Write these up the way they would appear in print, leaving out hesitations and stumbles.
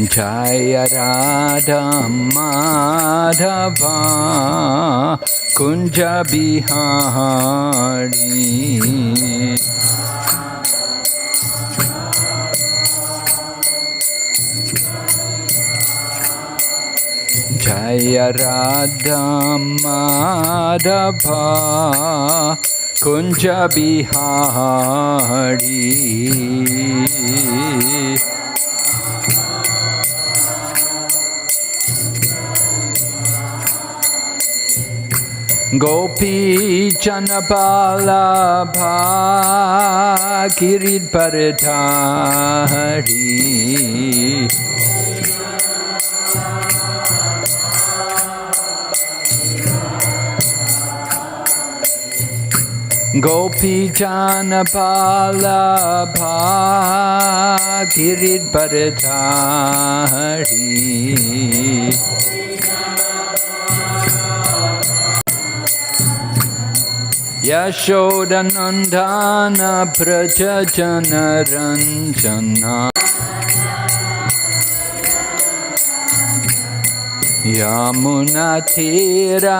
Jaya Radha Madhava Kunja Bihari Jaya Radha Madhava Kunja Bihari Gopi Janabalabha Girid Paradhari Gopi Janabalabha Girid Paradhari Yashodanandana Prajajana Ranjana Yamuna Tira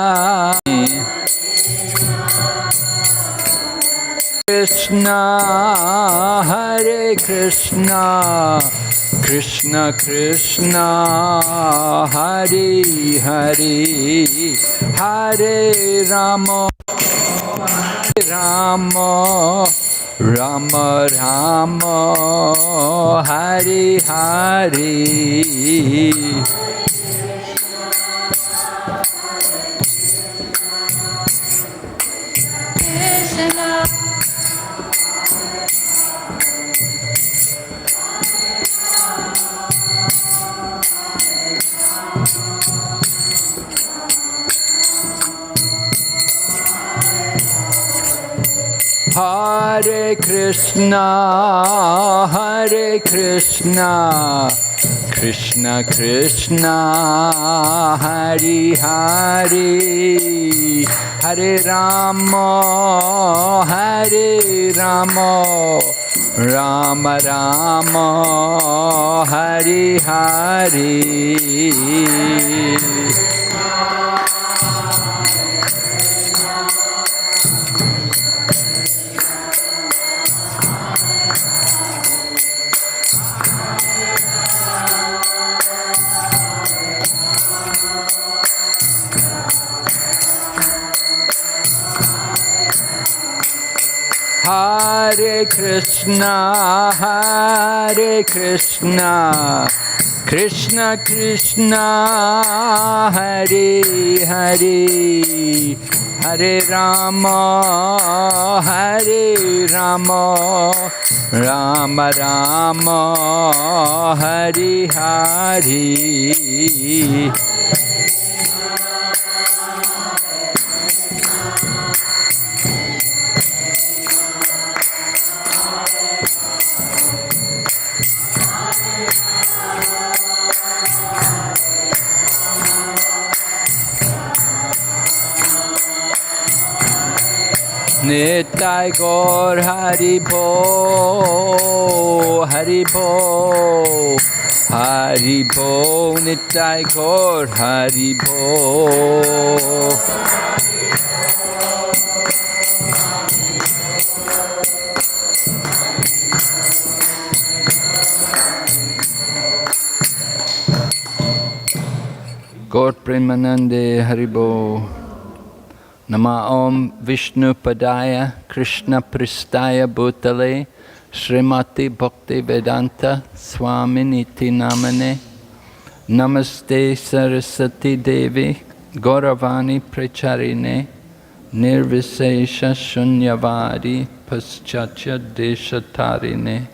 Krishna Hare Krishna Krishna Krishna Hare Hare Hare Rama Rama Rama Rama Hare Hare Hare Krishna, Hare Krishna, Krishna Krishna, Hare Hare, Hare Rama, Hare Rama, Rama Rama, Hare Hare. Hare Krishna, Hare Krishna, Krishna Krishna, Hare Hare, Hare Rama, Hare Rama, Rama Rama, Hare Hare. Nitai Gaur Haribo, Haribo, Haribo, Nitai Gaur Haribo. Gaur Premanande Haribo. Nama Om Vishnu Padaya Krishna Pristaya Bhutale Srimati Bhakti Vedanta Swami Niti Namane Namaste Sarasati Devi Gauravani Pracharine Nirvisesha Shunyavadi Paschatya Deshatarine.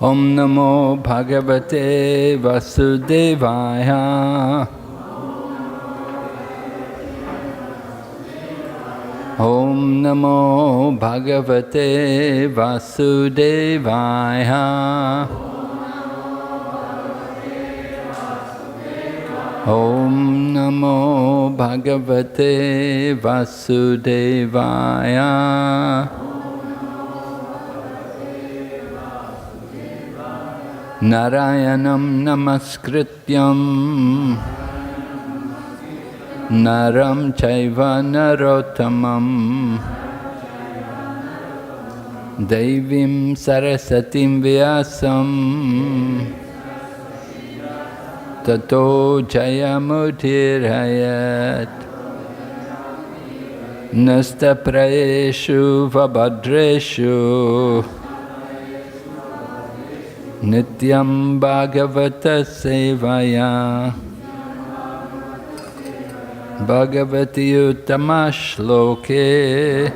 Om Namo Bhagavate Vasudevaya. Om Namo Bhagavate Vasudevaya. Om Namo Bhagavate Vasudevaya. Narayanam Namaskrityam Naram Chaiva Narottamam Devim Sarasatim Vyasam Tato Jayamutirayat Nasta Prayeshu Vabhadreshu Nityam Bhagavata Sevaya Bhagavati Utamashloke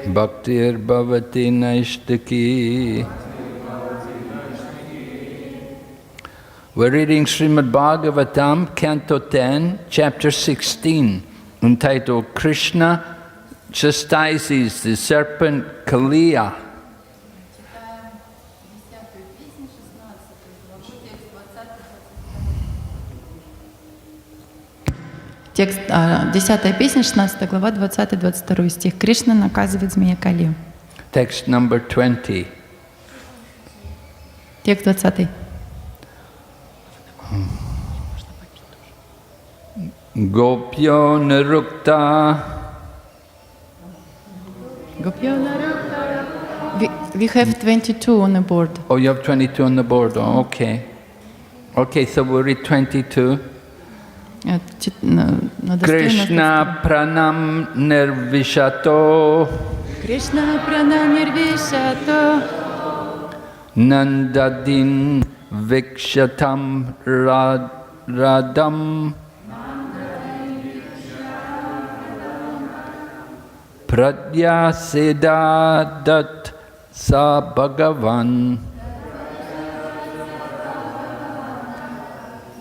Bhaktir Bhavati Naishtaki. We're reading Shrimad Bhagavatam, Canto 10, Chapter 16, entitled Krishna chastises the serpent Kaliya. Текст, 10-я песня, 16 глава, 20-22 стих. Кришна наказывает змея Калию. Text number 20. Текст 20. Gopyo Narukta. We have 22 on the board. Oh, you have 22 on the board. Oh, okay. Okay, so we'll read 22. Krishna pranam nirvishato. Krishna pranam nirvishato. Nandadin vikshatam radam. Pradyasedadat sa Bhagavan.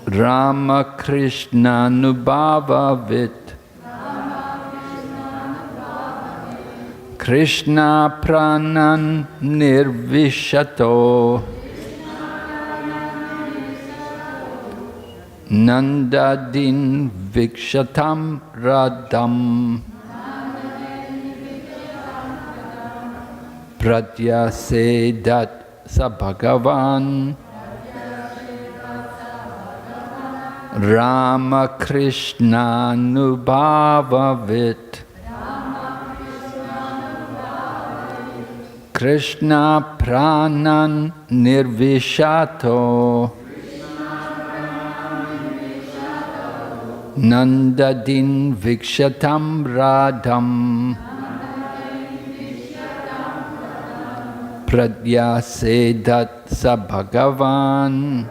Rama Krishna Nubhavavit. Krishna pranan nirvishato. Nandadin vikshatam radam. Pradyasedat sa Bhagavan. Rama Krishna Nubhavavit. Krishna pranan nirvishato. Nandadin vikshatam radam. Pradyasedat sa Bhagavan.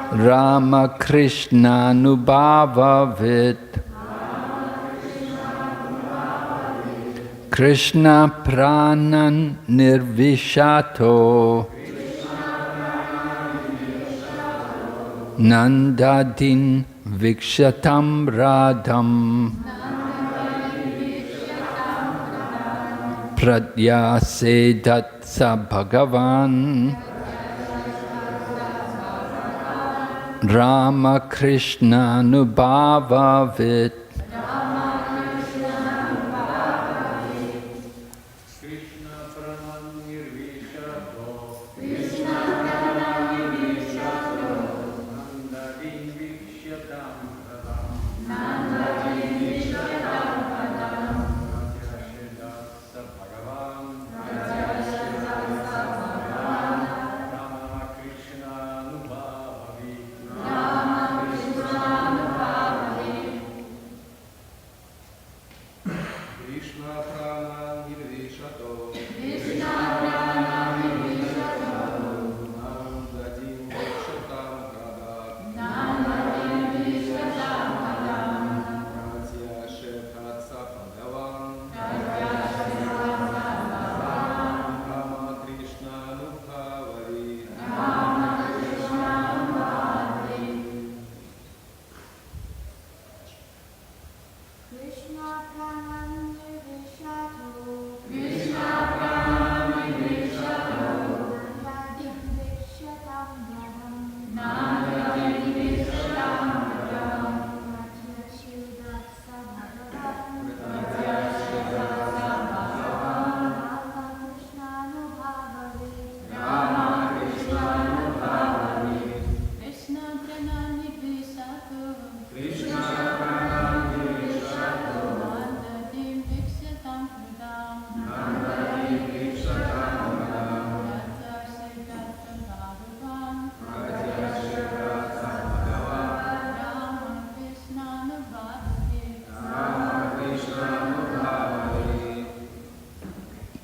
Rama Krishna Nubhavavit. Krishna pranan nirvishato. Nandadin vikshatam radam. Pradyasedat sa Bhagavan. Rama Krishna Nubhavavit.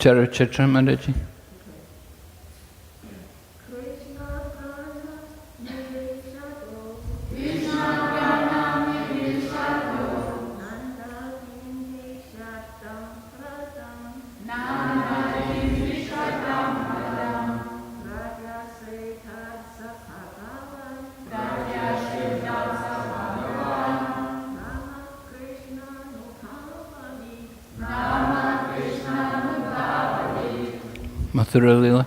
Caitanya-charitamrita. Mathura Lila.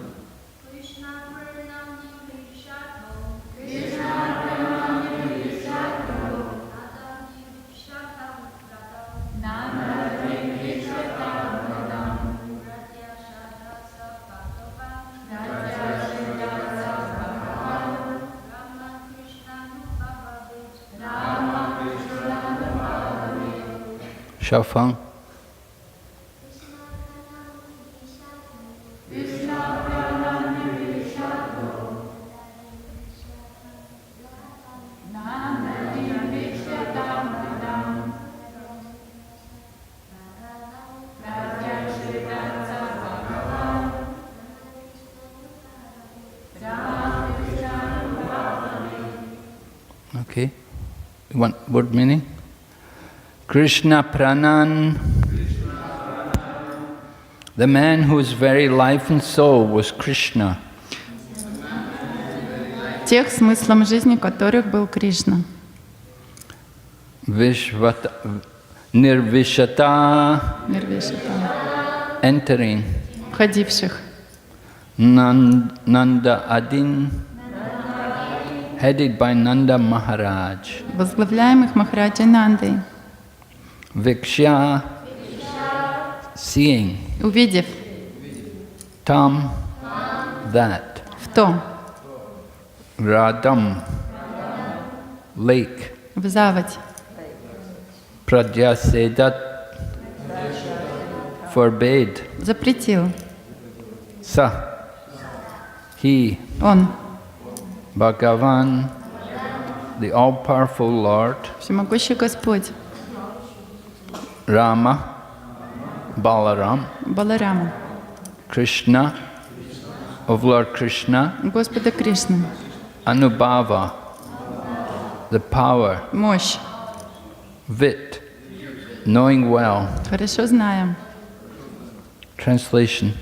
Shafang. Okay. You want word meaning? Krishna Pranan. The man whose very life and soul was Krishna. Тех, смыслом жизни которых был Кришна. Nirvishata. Entering. Входивших. Nanda Adin. Headed by Nanda Maharaj. Возглавляемых Махараджей Нандой. Viksha. Seeing. Увидев. Tam. That. В том. Radam. Lake. В заводь. Pradyasedat. Forbade. Запретил. Sa. He. Он. Bhagavan. The all-powerful Lord. Всемогущий Господь. Rama. Balaram. Баларама. Krishna. Of Lord Krishna. Господа Кришны. Anubhava. The power. Мощь. Vit. Knowing well. Хорошо знаем. Translation.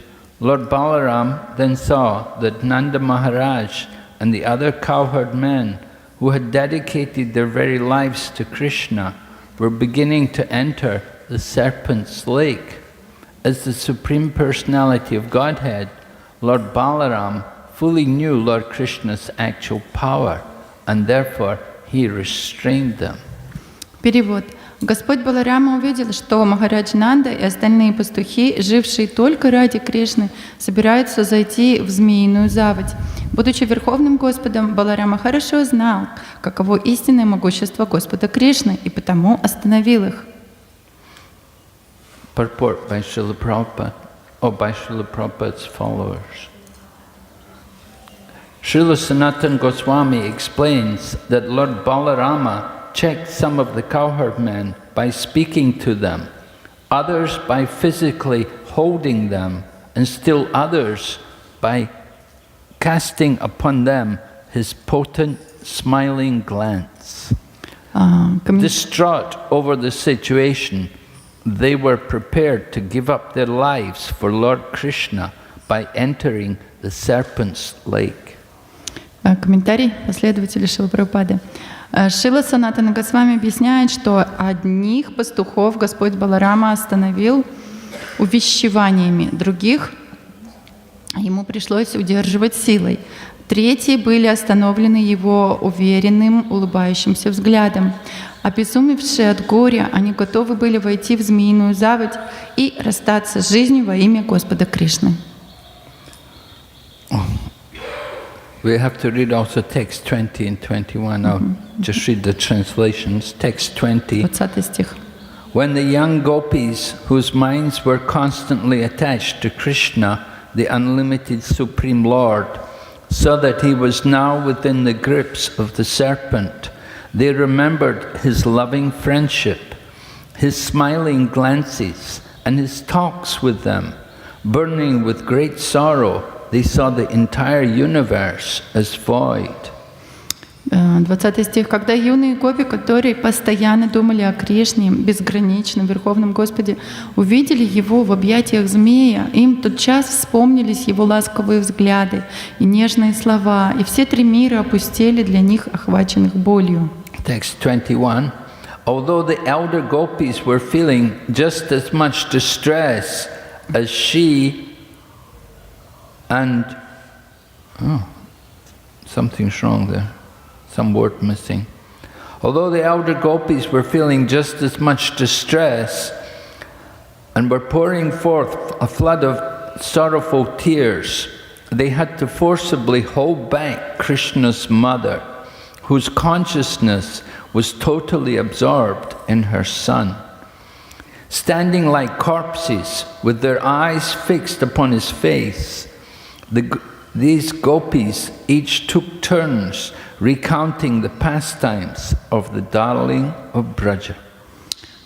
Lord Balaram then saw that Nanda Maharaj and the other cowherd men who had dedicated their very lives to Krishna were beginning to enter the serpent's lake. As the Supreme Personality of Godhead, Lord Balaram fully knew Lord Krishna's actual power, and therefore he restrained them. Перевод. Господь Баларама увидел, что Махарадж Нанда и остальные пастухи, жившие только ради Кришны, собираются зайти в змеиную заводь. Будучи Верховным Господом, Баларама хорошо знал, каково истинное могущество Господа Кришны, и потому остановил их. Purport by Srila Prabhupada, by Srila Prabhupada's followers. Srila Sanatana Goswami explains that Lord Balarama checked some of the cowherd men by speaking to them, others by physically holding them, and still others by casting upon them his potent, smiling glance. Distraught over the situation, they were prepared to give up their lives for Lord Krishna by entering the serpent's lake. Комментарий последователя Шрилы Прабхупады. Шрила Санатана Госвами объясняет, что одних пастухов Господь Баларама остановил увещеваниями, других ему пришлось удерживать силой. Третьи были остановлены его уверенным, улыбающимся взглядом. Обезумевшие от горя, они готовы были войти в змеиную заводь и расстаться с жизнью во имя Господа Кришны. We have to read also text 20 and 21. I'll just read the translations. Text 20. 20 стих. When the young gopis, whose minds were constantly attached to Krishna, the unlimited Supreme Lord, saw that he was now within the grips of the serpent, they remembered his loving friendship, his smiling glances, and his talks with them. burning with great sorrow, they saw the entire universe as void. 20 стих. Когда юные гопи, которые постоянно думали о Кришне, безграничном Верховном Господе, увидели Его в объятиях змея, им тотчас вспомнились Его ласковые взгляды и нежные слова, и все три мира опустели для них, охваченных болью. Text 21. Although the elder gopis were feeling just as much distress as she and... something's wrong there. Some word missing. Although the elder gopis were feeling just as much distress and were pouring forth a flood of sorrowful tears, they had to forcibly hold back Krishna's mother, whose consciousness was totally absorbed in her son. Standing like corpses with their eyes fixed upon his face, these gopis each took turns recounting the pastimes of the darling of Braja.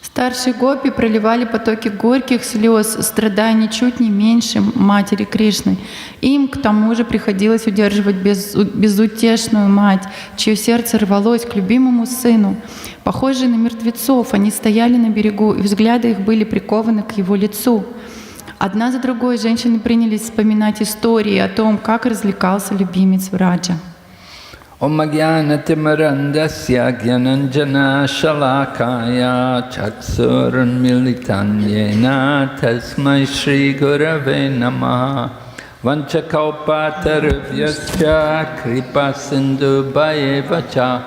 Старшие гопи проливали потоки горьких слез, страдая ничуть не меньше матери Кришны. Им к тому же приходилось удерживать безутешную мать, чье сердце рвалось к любимому сыну. Похожие на мертвецов, они стояли на берегу, и взгляды их были прикованы к его лицу. Одна за другой женщины принялись вспоминать истории о том, как развлекался любимец Враджа. Om Jnana-timirandasya Jnananjana Shalakaya Chaksurunmilitanyena Tasmai Shri Gurave Namaha Vanchakalpatarvyasya Kripa Sindhu Bhayevacha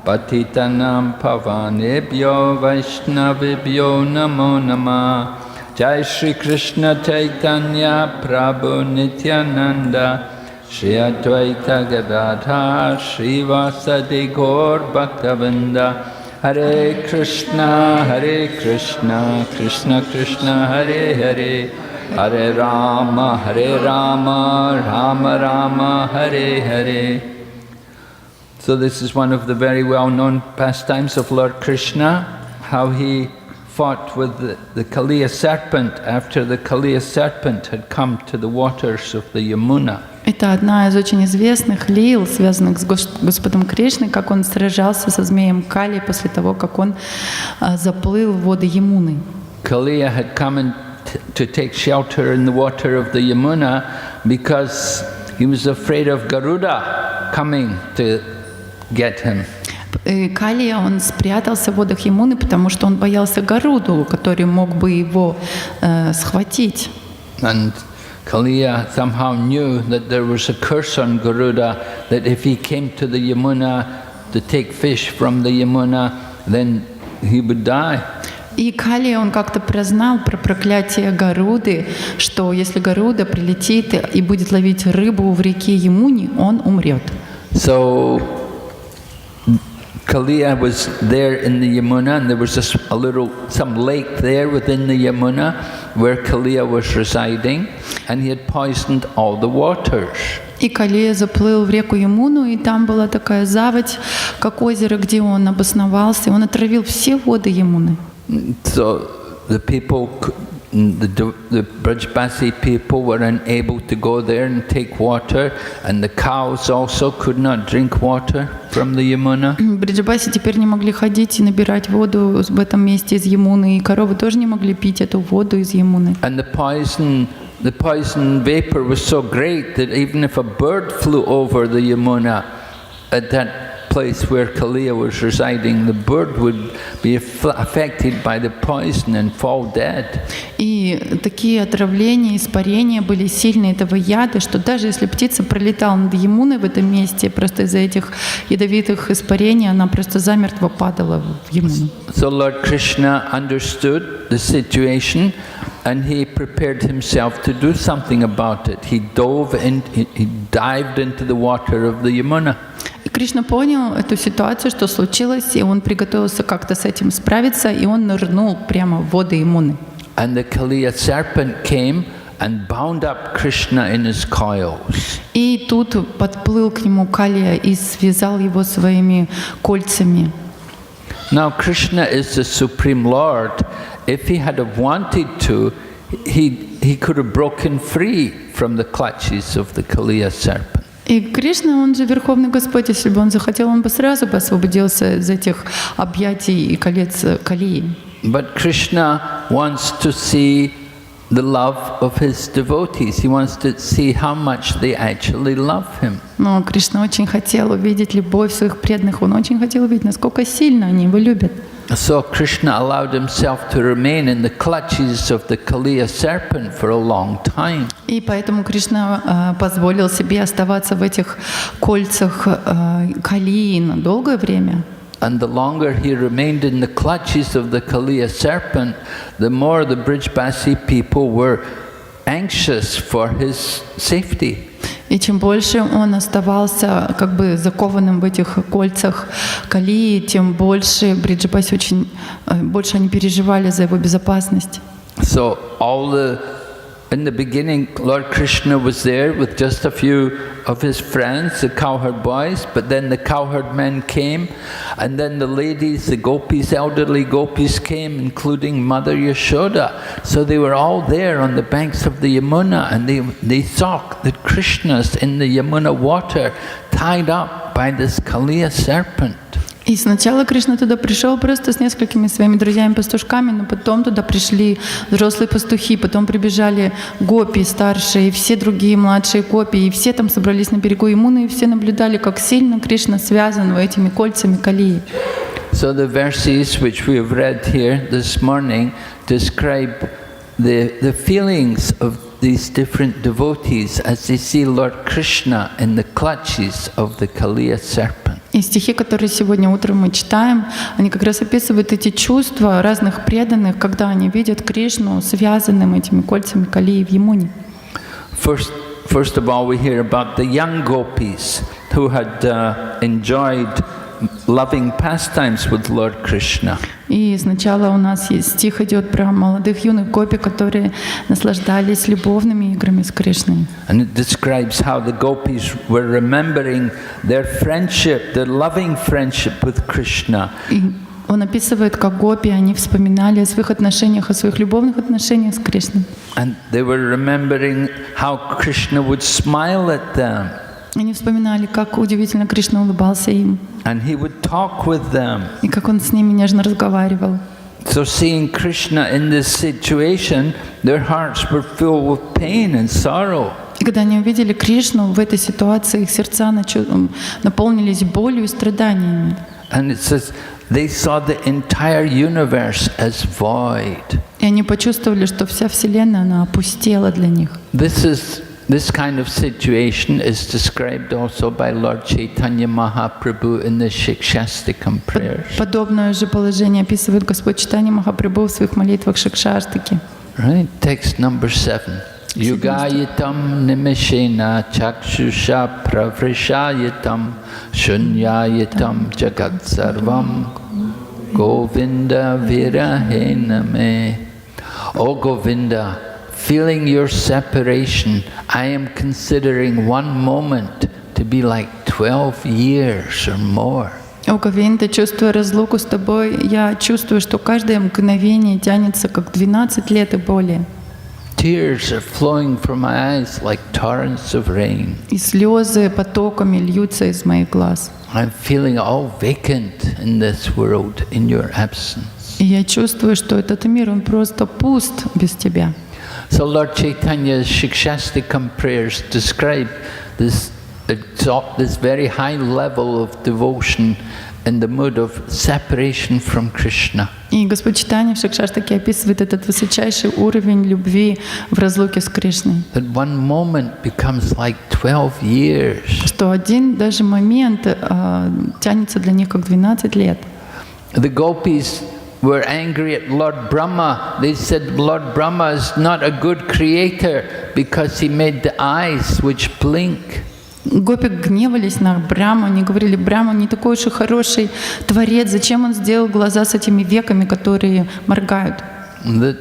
Patitanam Pavanebhyo Vaishnavibhyo Namo Namah Jai Shri Krishna Chaitanya Prabhu Nityananda Shri Advaita Gadadhar Shri Vasadi Gaur Bhaktavinda Hare Krishna Krishna Krishna Hare Hare Hare Rama Rama Rama Hare Hare. So this is one of the very well-known pastimes of Lord Krishna, how he fought with the Kaliya serpent after the Kaliya serpent had come to the waters of the Yamuna. Это одна из очень известных лил, связанных с Господом Кришной, как он сражался со змеем Кали после того, как он заплыл в воды Ямуны. Kaliya had come to take shelter in the water of the Yamuna because he was afraid of Garuda coming to get him. Калия, он спрятался в водах Ямуны, потому что он боялся Гаруду, который мог бы его схватить. And Kaliya somehow knew that there was a curse on Garuda, that if he came to the Yamuna to take fish from the Yamuna, then he would die. И Калия, он как-то прознал про проклятие Гаруды, что если Гаруда прилетит и будет ловить рыбу в реке Ямуни, он умрет. So Kaliya was there in the Yamuna, and there was some lake there within the Yamuna where Kaliya was residing, and he had poisoned all the waters. И Калия заплыл в реку Ямуну, и там была такая заводь, как озеро, где он обосновался, и он отравил все воды Ямуны. So the people, the Brajbasi people were unable to go there and take water, and the cows also could not drink water from the Yamuna. Бриджбаси теперь не могли ходить и набирать воду в этом месте из Ямуны, и коровы тоже не могли пить эту воду из Ямуны. And the poison vapor was so great that even if a bird flew over the Yamuna at that place where Kaliya was residing, the bird would be affected by the poison and fall dead. И такие отравления, испарения были сильные этого яда, что даже если птица пролетала над Ямуной в этом месте, просто из-за этих ядовитых испарений она просто замертво падала в Ямуну. So Lord Krishna understood the situation, and he prepared himself to do something about it. He dived into the water of the Yamuna. И Кришна понял эту ситуацию, что случилось, и он приготовился как-то с этим справиться, и он нырнул прямо в воды Ямуны. And the Kaliya serpent came and bound up Krishna in his coils. И тут подплыл к нему Калия и связал его своими кольцами. Now Krishna is the Supreme Lord. If he had have wanted to, he he could have broken free from the clutches of the Kaliya serpent. И Кришна, он же Верховный Господь, если бы он захотел, он бы сразу бы освободился из этих объятий и колец Калии. But Krishna wants to see the love of his devotees. He wants to see how much they actually love him. Но Кришна очень хотел увидеть любовь своих преданных, он очень хотел увидеть, насколько сильно они его любят. So Krishna allowed himself to remain in the clutches of the Kaliya serpent for a long time. И поэтому Кришна позволил себе оставаться в этих кольцах Калии на долгое время. And the longer he remained in the clutches of the Kaliya serpent, the more the Brijbasi people were anxious for his safety. И чем больше он оставался как бы закованным в этих кольцах Калии, тем больше Бриджбаси больше они переживали за его безопасность. So in the beginning, Lord Krishna was there with just a few of his friends, the cowherd boys, but then the cowherd men came, and then the ladies, the gopis, elderly gopis came, including Mother Yashoda. So they were all there on the banks of the Yamuna, and they saw that Krishna's in the Yamuna water, tied up by this Kaliya serpent. И сначала Кришна туда пришел просто с несколькими своими друзьями-пастушками, но потом туда пришли взрослые пастухи, потом прибежали гопи старшие, и все другие младшие гопи, и все там собрались на берегу Ямуны, и все наблюдали, как сильно Кришна связан этими кольцами Калии. So the verses which we have read here this morning describe the feelings of these different devotees as they see Lord Krishna in the clutches of the Kaliya serpent. И стихи, которые сегодня утром мы читаем, они как раз описывают эти чувства разных преданных, когда они видят Кришну связанным этими кольцами Калии в Ямуне. First of all, we hear about the young gopis who had enjoyed loving pastimes with Lord Krishna. И сначала у нас есть стих идет про молодых юных гопи, которые наслаждались любовными играми с Кришной. And it describes how the gopis were remembering their friendship, their loving friendship with Krishna. И он описывает, как гопи, они вспоминали о своих отношениях, о своих любовных отношениях с Кришной. And they were remembering how Krishna would smile at them. Они вспоминали, как удивительно Кришна улыбался им. And he would talk with them. И как он с ними нежно разговаривал. So seeing Krishna in this situation, their hearts were filled with pain and sorrow. И когда они увидели Кришну в этой ситуации, их сердца наполнились болью и страданиями. And it says they saw the entire universe as void. И они почувствовали, что вся Вселенная, она опустела для них. This kind of situation is described also by Lord Caitanya-Mahaprabhu in the Shikshastikam prayers. Подобное же положение описывает Господь Чайтанья Махапрабху в своих молитвах Шикшаштаки. Right, text number 7. Yugayitam nimishena chakshusha pravrishayitam shunyayitam jagat sarvam Govinda virahena me. O Govinda, feeling your separation, I am considering one moment to be like 12 years or more. О Говинда, чувствуя разлуку с тобой, я чувствую, что каждое мгновение тянется как 12 лет и более. Tears are flowing from my eyes like torrents of rain. И слезы потоками льются из моих глаз. I'm feeling all vacant in this world in your absence. И я чувствую, что этот мир, он просто пуст без тебя. So Lord Chaitanya's Shikshastikam prayers describe this very high level of devotion in the mood of separation from Krishna. И Господь Чайтанья в Шикшаштаке описывает этот высочайший уровень любви в разлуке с Кришной. That one moment becomes like 12 years. Что один даже момент тянется для них как 12 лет. The gopis were angry at Lord Brahma. They said Lord Brahma is not a good creator because he made the eyes which blink. Гопи гневались на Брахму, они говорили, Брахма не такой уж и хороший творец, зачем он сделал глаза с этими веками, которые моргают. That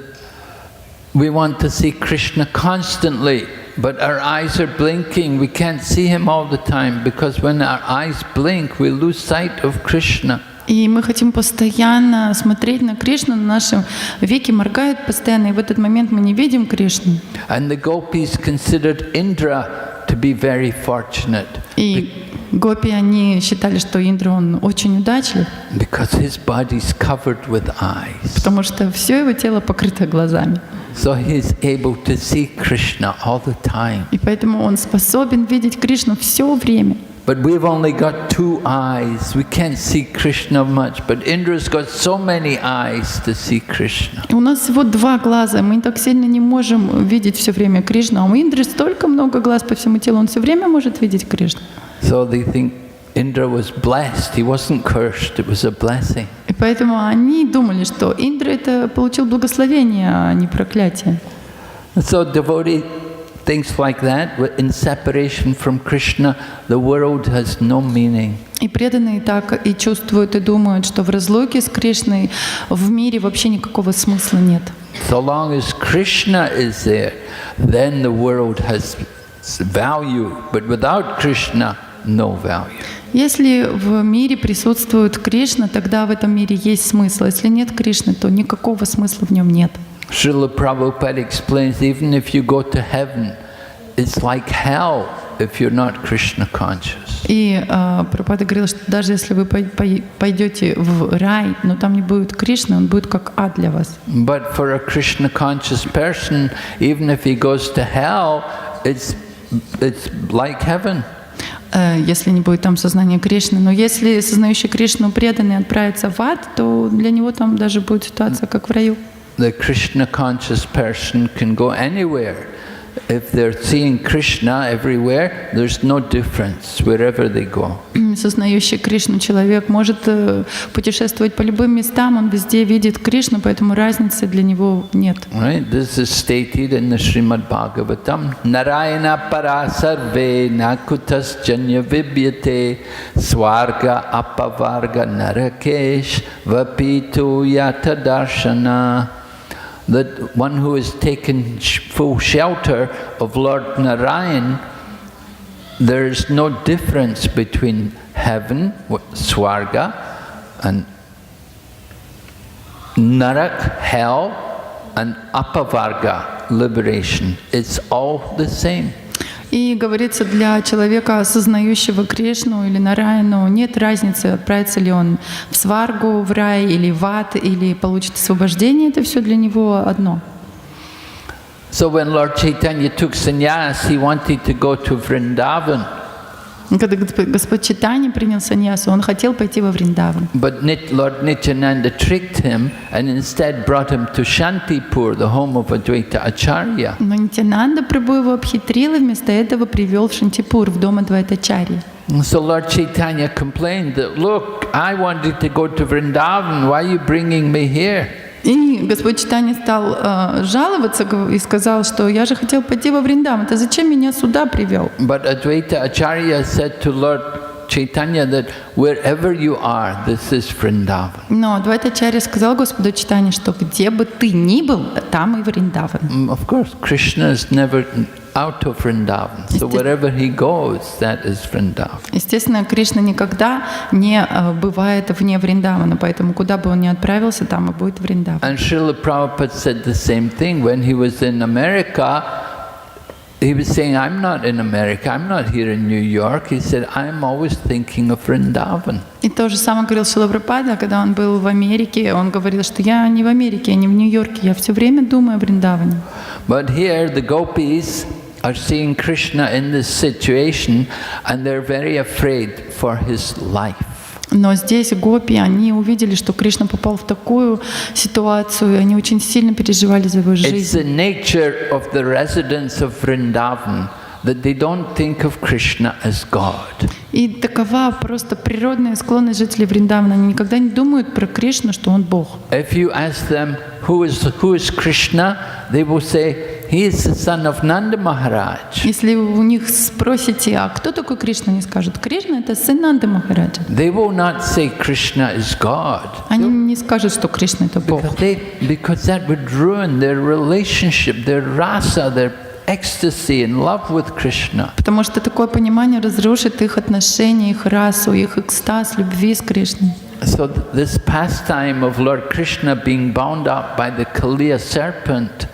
we want to see Krishna constantly, but our eyes are blinking. We can't see him all the time because when our eyes blink, we lose sight of Krishna. И мы хотим постоянно смотреть на Кришну, наши веки моргают постоянно, и в этот момент мы не видим Кришну. And the gopis considered Indra to be very fortunate. И гопи, они считали, что Индра, он очень удачлив, Because his body is covered with eyes. потому что все его тело покрыто глазами. So he is able to see Krishna all the time. И поэтому он способен видеть Кришну все время. But we've only got 2 eyes. We can't see Krishna much. But Indra's got so many eyes to see Krishna. И у нас всего 2 глаза, мы так сильно не можем видеть все время Кришну. А у Индры столько много глаз по всему телу, он все время может видеть Кришну. So they think Indra was blessed. He wasn't cursed. It was a blessing. И поэтому они думали, что Индра это получил благословение, а не проклятие. So devotee thinks like that. In separation from Krishna, the world has no meaning. И преданные так и чувствуют и думают, что в разлуке с Кришной в мире вообще никакого смысла нет. So long as Krishna is there, then the world has value. But without Krishna, no value. Если в мире присутствует Кришна, тогда в этом мире есть смысл. Если нет Кришны, то никакого смысла в нем нет. Srila Prabhupada explains, even if you go to heaven, it's like hell if you're not Krishna conscious. И Прабхупада говорил, что даже если вы пойдете в рай, но там не будет Кришны, он будет как ад для вас. But for a Krishna conscious person, even if he goes to hell, it's like heaven. Если не будет там сознания Кришны. Но если сознающий Кришну преданный отправится в ад, то для него там даже будет ситуация, как в раю. The Krishna conscious person can go anywhere. If they're seeing Krishna everywhere, there's no difference wherever they go. Сознающий Кришну человек может путешествовать по любым местам, он везде видит Кришну, поэтому разницы для него нет. Right? This is stated in the Shrimad Bhagavatam. Narayana para sarve nakutas janya vibyate swarga apavarga narakesh vapitu yata darshana. That one who has taken full shelter of Lord Narayan, there is no difference between heaven, swarga, and narak, hell, and apavarga, liberation. It's all the same. И говорится, для человека, осознающего Кришну или Нараяну, нет разницы, отправится ли он в сваргу, в рай, или в ад, или получит освобождение, это все для него одно. So when Lord Chaitanya took sannyas, he wanted to go to Vrindavan. Когда Господь Чайтанья принял саньясу, он хотел пойти во Вриндаван. But Lord Nityananda tricked him and instead brought him to Shantipur, the home of Advaita Acharya. Но Нитянанда Прабху его обхитрил и вместо этого привел в Шантипур, в дом Адвайтачарьи. So Lord Chaitanya complained that, look, I wanted to go to Vrindavan, why are you bringing me here? И Господь Чайтанья стал жаловаться и сказал, что я же хотел пойти во Вриндаван, ты зачем меня сюда привел? But Advaita Acharya said to Lord Chaitanya that wherever you are, this is Vrindavan. Но Адвайтачарья сказал Господу Чайтанье, что где бы ты ни был, там и Вриндаван. Of course, Krishna is never out of Vrindavan. So wherever he goes, that is Vrindavan. Естественно, Кришна никогда не бывает вне Вриндавана, поэтому куда бы он ни отправился, там и будет Вриндаван. And Srila Prabhupada said the same thing when he was in America. He was saying, I'm not in America, I'm not here in New York. He said, I'm always thinking of Vrindavan. И то же самое говорил Шрила Прабхупада, когда он был в Америке, он говорил, что я не в Америке, я не в Нью-Йорке, я все время думаю о Вриндаване. But here the gopis are seeing Krishna in this situation and they're very afraid for his life. Но здесь гопи, они увидели, что Кришна попал в такую ситуацию, и они очень сильно переживали за его It's жизнь. the nature of the residents of Vrindavan that they don't think of Krishna as God. И такова просто природная склонность жителей Вриндавана. Они никогда не думают про Кришну, что он Бог. If you ask them who is Krishna, they will say he is the son of Nanda Maharaj. Если у них спросите, а кто такой Кришна, они скажут, Кришна — это сын Нанды Махараджа. They will not say Krishna is God. Они не скажут, что Кришна — это Бог. Because that would ruin their relationship, their rasa, their ecstasy and love with Krishna. Потому что такое понимание разрушит их отношения, их расу, их экстаз, любви с Кришной. So this pastime of Lord Krishna being bound up by the Kaliya serpent,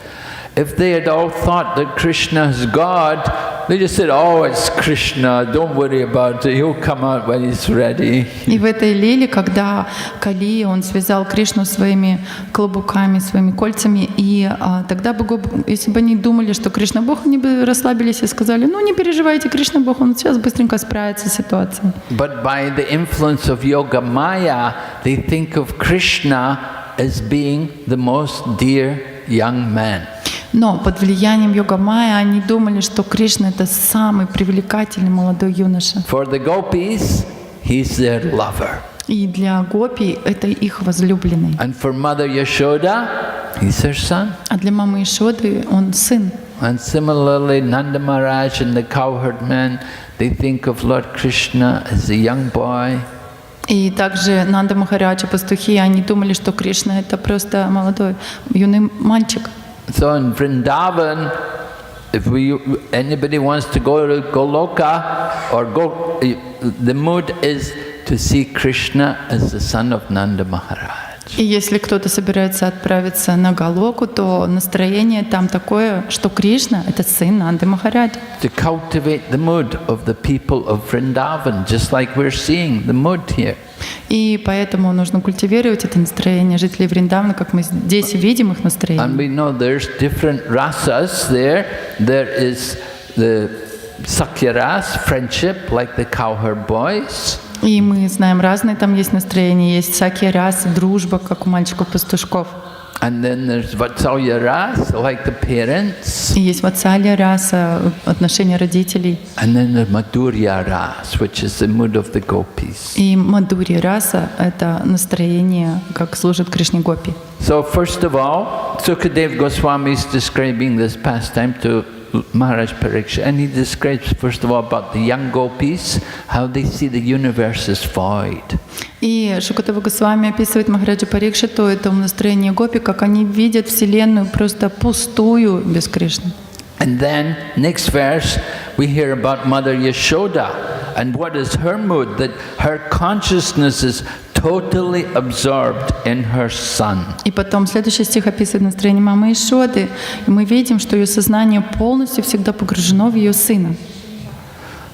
if they had all thought that Krishna is God, they just said, oh, it's Krishna, don't worry about it, he'll come out when he's ready. И в этой лиле, когда Калия, он связал Кришну своими клобуками, своими кольцами, и тогда бы, если бы они думали, что Кришна Бог, они бы расслабились и сказали, ну не переживайте, Кришна Бог, он сейчас быстренько справится с ситуацией. But by the influence of Yoga Maya, they think of Krishna as being the most dear young man. Но под влиянием йога-майя они думали, что Кришна — это самый привлекательный молодой юноша. For the gopis, he's their lover. И для гопи это их возлюбленный. And for Mother Yashoda, he's her son. А для мамы Ишоды он сын. And similarly, Nanda Maharaj and the cowherd men, they think of Lord Krishna as a young boy. И также Нанда Махараджа, пастухи, они думали, что Кришна — это просто молодой, юный мальчик. So in Vrindavan, if anybody wants to go to Goloka or go, the mood is to see Krishna as the son of Nanda Maharaj. И если кто-то собирается отправиться на Галоку, то настроение там такое, что Кришна — это сын Нанды Махараджа. To cultivate the mood of the people of Vrindavan, just like we're seeing the mood here. И поэтому нужно культивировать это настроение жителей Вриндавана, как мы здесь видим их настроение. And we know there's different rasas there. There is the Sakya ras, friendship, like the cowherd boys. И мы знаем разные там есть настроения. Есть сакья раса, дружба, как у мальчиков-пастушков. And then there's Vatsalya ras, like the parents. И есть ватсалья раса, отношения родителей. And then the Madhurya ras, which is the mood of the gopis. И Мадхурья раса — это настроение, как служит Кришне гопи. So first of all, Sukadeva Goswami is describing this pastime to Maharaj Pariksha, and he describes first of all about the young gopis, how they see the universe as void. И Шукадева Госвами описывает Махараджа Парикшиту, это настроение гопи, как они видят Вселенную просто пустую без Кришны. And then, next verse, we hear about Mother Yashoda, and what is her mood? That her consciousness is totally absorbed in her son. И потом следующий стих описывает настроение мамы Ишоды, и мы видим, что ее сознание полностью всегда погружено в ее сына.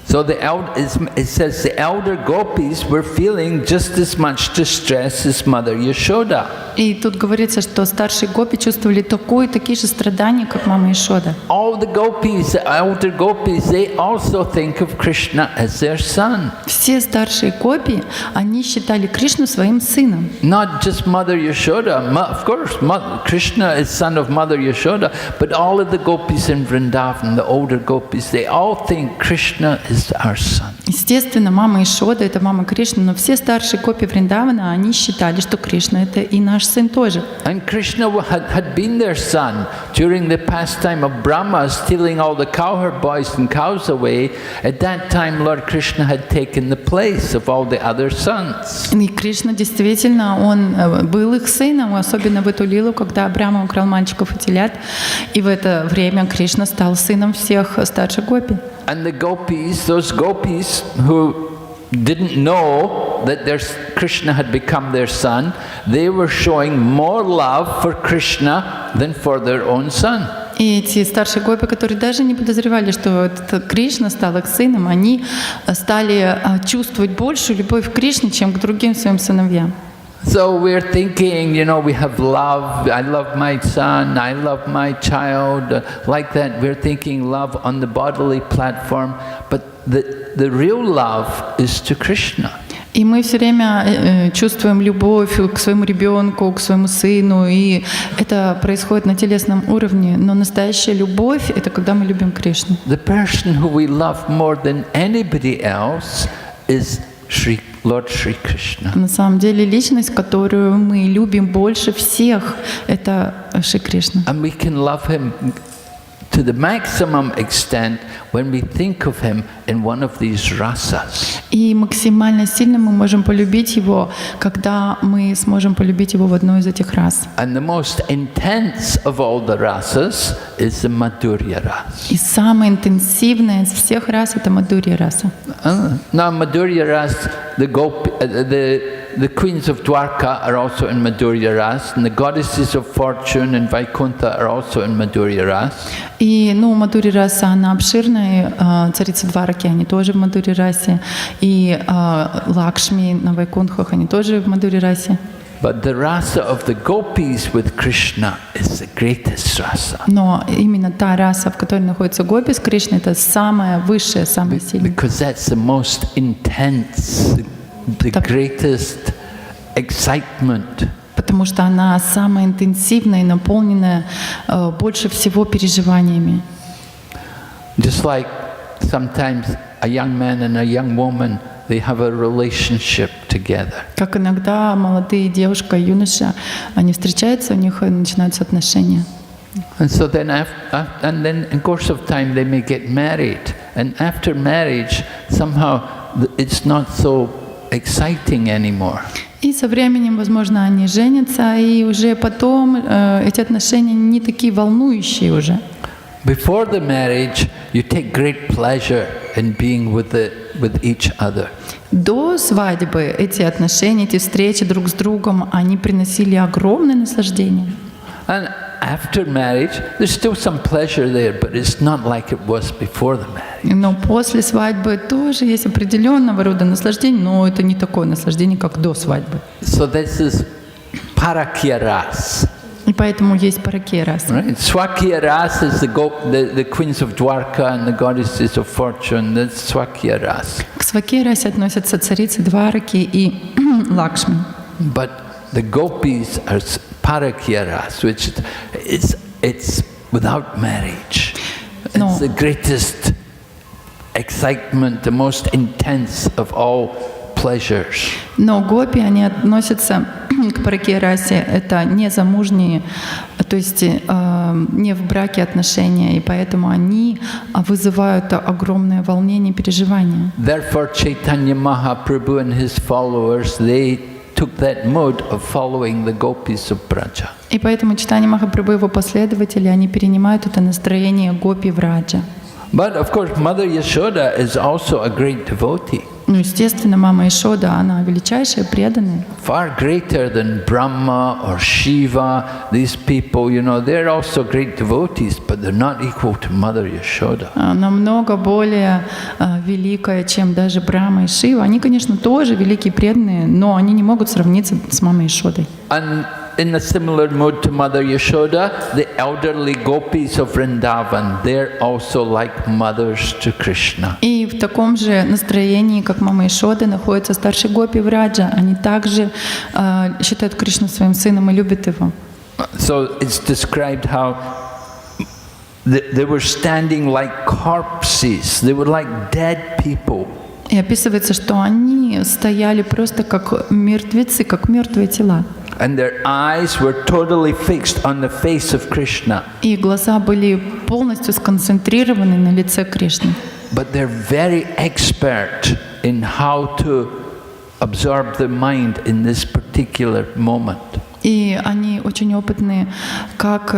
So it says the elder gopis were feeling just as much distress as Mother Yashoda. И тут говорится, что старшие гопи чувствовали такие же страдания, как мама Ишода. All the gopis, the elder gopis, they also think of Krishna as their son. Все старшие гопи, они считали Кришну своим сыном. Not just Mother Yashoda. Of course, Krishna is son of Mother Yashoda, but all of the gopis in Vrindavan, the older gopis, they all think Krishna is our son. Естественно, мама Ишода — это мама Кришны, но все старшие гопи Вриндавана, они считали, что Кришна — это и наш сын тоже. And Krishna had been their son during the pastime of Brahma, stealing all the cowherd boys and cows away. At that time, Lord Krishna had taken the place of all the other sons. И Кришна действительно, он был их сыном, особенно в эту лилу, когда Брахма украл мальчиков и телят. И в это время Кришна стал сыном всех старших гопи. And the gopis, those gopis who didn't know that Krishna had become their son, they were showing more love for Krishna than for their own son. И эти старшие гопи, которые даже не подозревали, что этот Кришна стал их сыном, они стали чувствовать большую любовь к Кришне, чем к другим своим сыновьям. So we're thinking, we have love. I love my son. I love my child. Like that, we're thinking love on the bodily platform. But the real love is to Krishna. И мы все время чувствуем любовь к своему ребенку, к своему сыну, и это происходит на телесном уровне. Но настоящая любовь — это когда мы любим Кришну. The person who we love more than anybody else is Lord Shri Krishna. На самом деле личность, которую мы любим больше всех, это Шри Кришна. And we can love him to the maximum extent when we think of him in one of these rasas. И максимально сильно мы можем полюбить его, когда мы сможем полюбить его в одной из этих рас. And the most intense of all the rasas is the Madhurya ras. И самая интенсивная из всех рас — это Мадхурья раса. Now Madhurya ras, the the queens of Dwarka are also in Madhurya Ras, and the goddesses of fortune and Vaikuntha are also in Madhurya Ras. И, Мадхурья раса, она обширная, царицы Двараки, они тоже в Мадхурья расе, и Лакшми на Вайкунхах, они тоже в Мадхурья расе. But the rasa of the gopis with Krishna is the greatest rasa. Но именно та раса, в которой находится гопи с Кришной, это самая высшая, самая сильная. Because that's the most intense, the greatest excitement. Потому что она самая интенсивная и наполненная больше всего переживаниями. Just like sometimes a young man and a young woman, they have a relationship together. Как иногда молодые девушка и юноша, они встречаются, у них начинаются отношения. And so then, and then in course of time, they may get married. And after marriage, somehow it's not so exciting anymore. И со временем, возможно, они женятся, и уже потом эти отношения не такие волнующие уже. Before the marriage, you take great pleasure in being with each other. До свадьбы эти отношения, эти встречи друг с другом, они приносили огромное наслаждение. And after marriage, there's still some pleasure there, but it's not like it was before the marriage. Но после свадьбы тоже есть определенного рода наслаждение, но это не такое наслаждение, как до свадьбы. So this is parakya ras. И поэтому есть паракия раса. Right? Swakya ras is the queens of Dwarka and the goddesses of fortune. That's swakya ras. К свакия расе относятся царицы Двараки и Лакшми. But the gopis are parakya ras, which it's without marriage. No. It's the greatest excitement, the most intense of all pleasures. Но гопи, они относятся к паракия расе, это не замужние, то есть не в браке отношения, и поэтому они вызывают огромное волнение и переживание. Therefore, Caitanya-Mahaprabhu and his followers, they took that mode of following the gopis of Braja. И поэтому Чайтанья-Махапрабху и его последователи, они перенимают это настроение гопи в Раджа. But of course, Mother Yashoda is also a great devotee. Ну, естественно, мама Ишода, она величайшая, преданная. Far greater than Brahma or Shiva. These people, you know, they're also great devotees, but they're not equal to Mother Yashoda. Намного более великая, чем даже Брахма и Шива. Они, конечно, тоже великие преданные, но они не могут сравниться с мамой Ишодой. And in a similar mood to Mother Yashoda, the elderly gopis of Vrindavan, they're also like mothers to Krishna. И в таком же настроении, как мама Ишоды, находятся старшие гопи в Раджа. Они также считают Кришну своим сыном и любят его. So it's described how they were standing like corpses. They were like dead people. И описывается, что они стояли просто как мертвецы, как мертвые тела. And their eyes were totally fixed on the face of Krishna. И глаза были полностью сконцентрированы на лице Кришны. But they're very expert in how to absorb the mind in this particular moment. И они очень опытные, как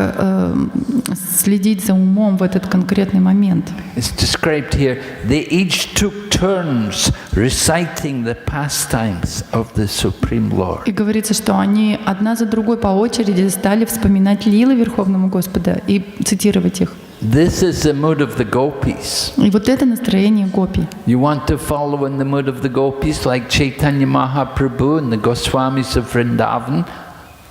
следить за умом в этот конкретный момент. It's described here, they each took turns reciting the pastimes of the Supreme Lord. И говорится, что они одна за другой по очереди стали вспоминать лилы Верховного Господа и цитировать их. This is the mood of the gopis. И вот это настроение гопи. You want to follow in the mood of the gopis like Chaitanya Mahaprabhu and the Goswamis of Vrindavan?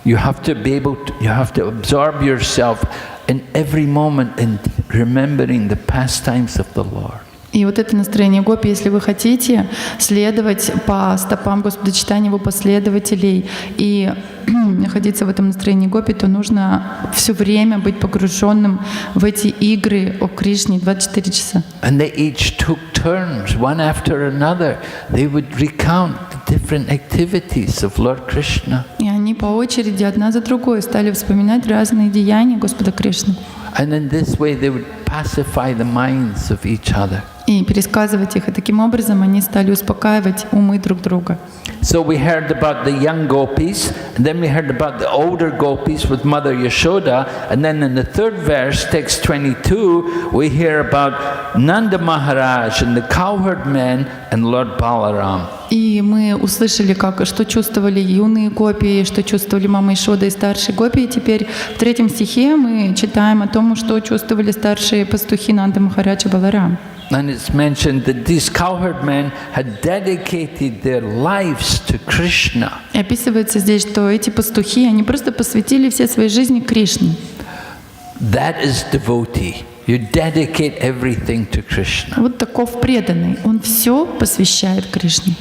You have to be able to, you have to absorb yourself in every moment in remembering the pastimes of the Lord. И вот это настроение гопи, если вы хотите следовать по стопам Господа Чайтаньи, его последователей и находиться в этом настроении гопи, то нужно все время быть погруженным в эти игры о Кришне 24 часа. And they each took turns, one after another. They would recount the different activities of Lord Krishna. И они по очереди одна за другой стали вспоминать разные деяния Господа Кришны. And in this way they would pacify the minds of each other. И пересказывать их, и таким образом они стали успокаивать умы друг друга. So we heard about the young gopis, and then we heard about the older gopis with Mother Yashoda, and then in the third verse, text 22, we hear about Nanda Maharaj and the cowherd men and Lord Balaram. И мы услышали, что чувствовали юные гопи, что чувствовали мама Ишода и старшие гопи. И теперь в 3 стихе мы читаем о том, что чувствовали старшие пастухи Нанда Махараджа Баларам. And it's mentioned that these cowherd men had dedicated their lives to Krishna. И описывается здесь, что эти пастухи, они просто посвятили все свои жизни Кришне. That is devotee. You dedicate everything to Krishna. Вот таков преданный. Он все посвящает Кришне.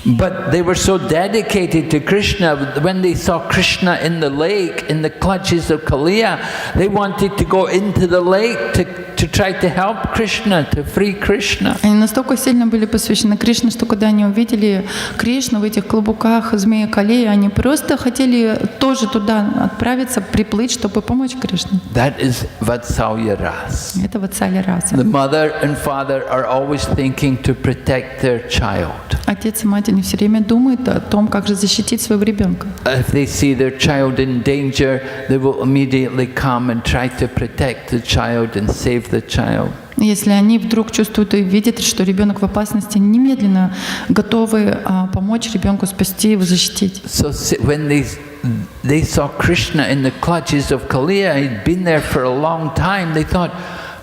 But they were so dedicated to Krishna, when they saw Krishna in the lake, in the clutches of Kaliya, they wanted to go into the lake to try to help Krishna, to free Krishna. Они настолько сильно были посвящены Кришне, что когда они увидели Кришну в этих клубуках змея Калеи, они просто хотели тоже туда отправиться, приплыть, чтобы помочь Кришне. That is Vatsalya Ras. Это Ватсалья раса. The mother and father are always thinking to protect their child. Отец и мать, они все время думают о том, как же защитить своего ребенка. If they see their child in danger, they will immediately come and try to protect the child and save the child. Если они вдруг чувствуют и видят, что ребенок в опасности, они немедленно готовы помочь ребенку, спасти его, защитить. So when they saw Krishna in the clutches of Kaliya, he'd been there for a long time, they thought,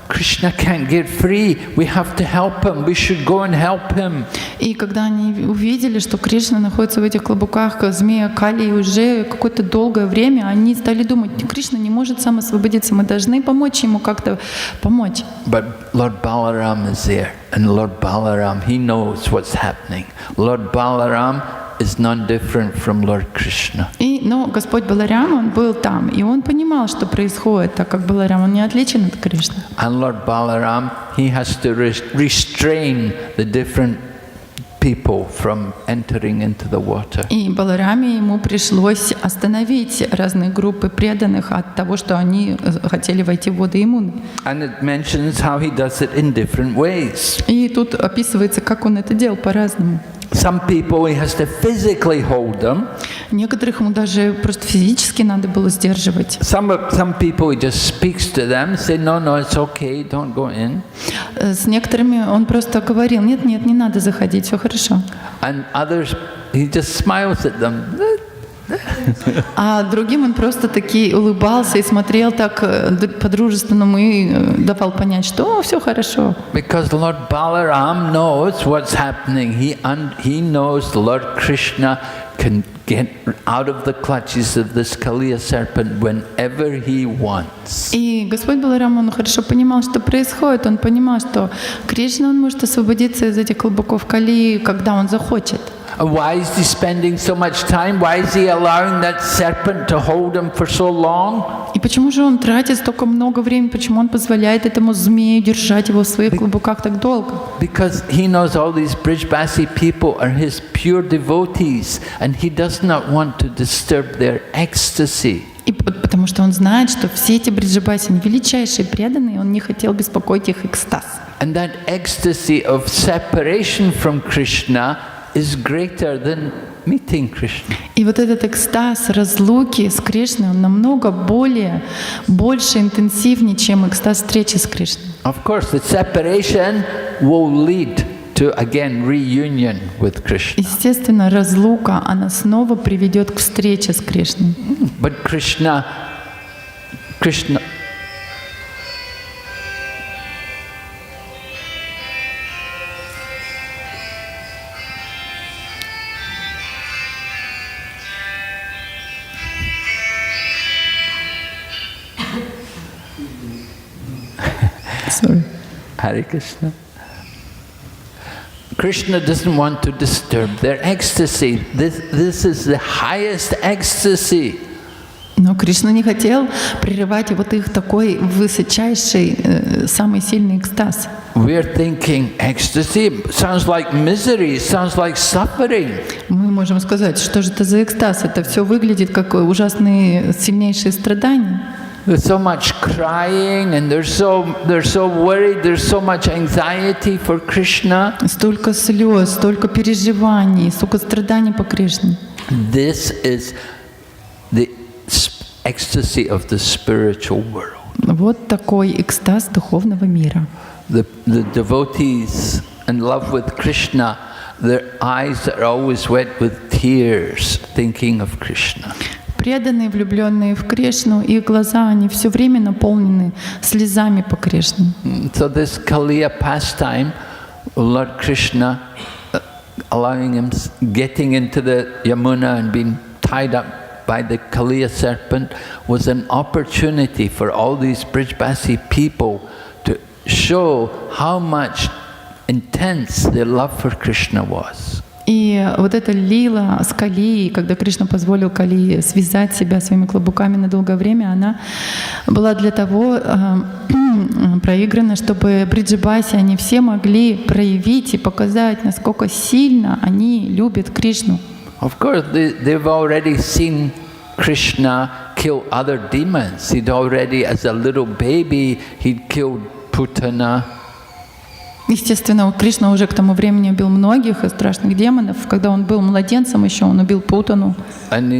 Krishna can't get free. We have to help him. We should go and help him. И когда они увидели, что Кришна находится в этих клубуках змея Кали уже какое-то долгое время, они стали думать, Кришна не может сам освободиться, мы должны помочь ему как-то помочь. But Lord Balaram is there, and Lord Balaram, he knows what's happening. Lord Balaram is none different from Lord Krishna. Но Господь Баларам, он был там, и он понимал, что происходит, так как Баларам, он не отличен от Кришны. And Lord Balaram, he has to restrain the different people from entering into the water. И Балараме ему пришлось остановить разные группы преданных от того, что они хотели войти в воды Ямуны. And it mentions how he does it in different ways. И тут описывается, как он это делал по-разному. Some people he has to physically hold them. Некоторых ему даже просто физически надо было сдерживать. Some people he just speaks to them, say no, it's okay, don't go in. С некоторыми он просто говорил, нет, не надо заходить, все хорошо. And others he just smiles at them. А другим он просто таки улыбался и смотрел так по-дружественному и давал понять, что все хорошо. Because Lord Balaram knows what's happening. He knows Lord Krishna can get out of the clutches of this Kaliya serpent whenever he wants. И Господь Баларам, он хорошо понимал, что происходит. Он понимал, что Кришна, он может освободиться из этих клубоков Калии, когда он захочет. Why is he spending so much time? Why is he allowing that serpent to hold him for so long? И почему же он тратит столько много времени? Почему он позволяет этому змею держать его в своих клубоках так долго? Because he knows all these Brijbasi people are his pure devotees, and he does not want to disturb their ecstasy. И потому что он знает, что все эти бриджабаси, они величайшие преданные, он не хотел беспокоить их экстаз. And that ecstasy of separation from Krishna is greater than meeting Krishna. И вот этот экстаз разлуки с Кришной, он намного больше, интенсивнее, чем экстаз встречи с Кришной. Of course, the separation will lead to again reunion with Krishna. Естественно, разлука, она снова приведет к встрече с Кришной. But Krishna Sorry. Hare Krishna. Krishna doesn't want to disturb their ecstasy. This is the highest ecstasy. Но Кришна не хотел прерывать вот их такой высочайший, самый сильный экстаз. We're thinking ecstasy sounds like misery, sounds like suffering. Мы можем сказать, что же это за экстаз? Это все выглядит как ужасные, сильнейшие страдания. There's so much crying, and they're so worried. There's so much anxiety for Krishna. Столько слез, столько переживаний, столько страданий по Кришне. This is the ecstasy of the spiritual world. Вот такой экстаз духовного мира. The devotees in love with Krishna their eyes are always wet with tears, thinking of Krishna. Преданные, влюбленные в Кришну, их глаза, они все время наполнены слезами по Кришне. So this Kaliya pastime, Lord Krishna allowing him, getting into the Yamuna and being tied up by the Kaliya serpent was an opportunity for all these Brijbasi people to show how much intense their love for Krishna was. И вот эта лила с Калией, когда Кришна позволил Калии связать себя своими клобуками на долгое время, она была для того проиграна, чтобы Бриджабаси, они все могли проявить и показать, насколько сильно они любят Кришну. Of course, they've already seen Krishna kill other demons. He'd already, as a little baby, he'd killed Putana. Естественно, Кришна уже к тому времени убил многих страшных демонов. Когда он был младенцем еще, он убил Путану. And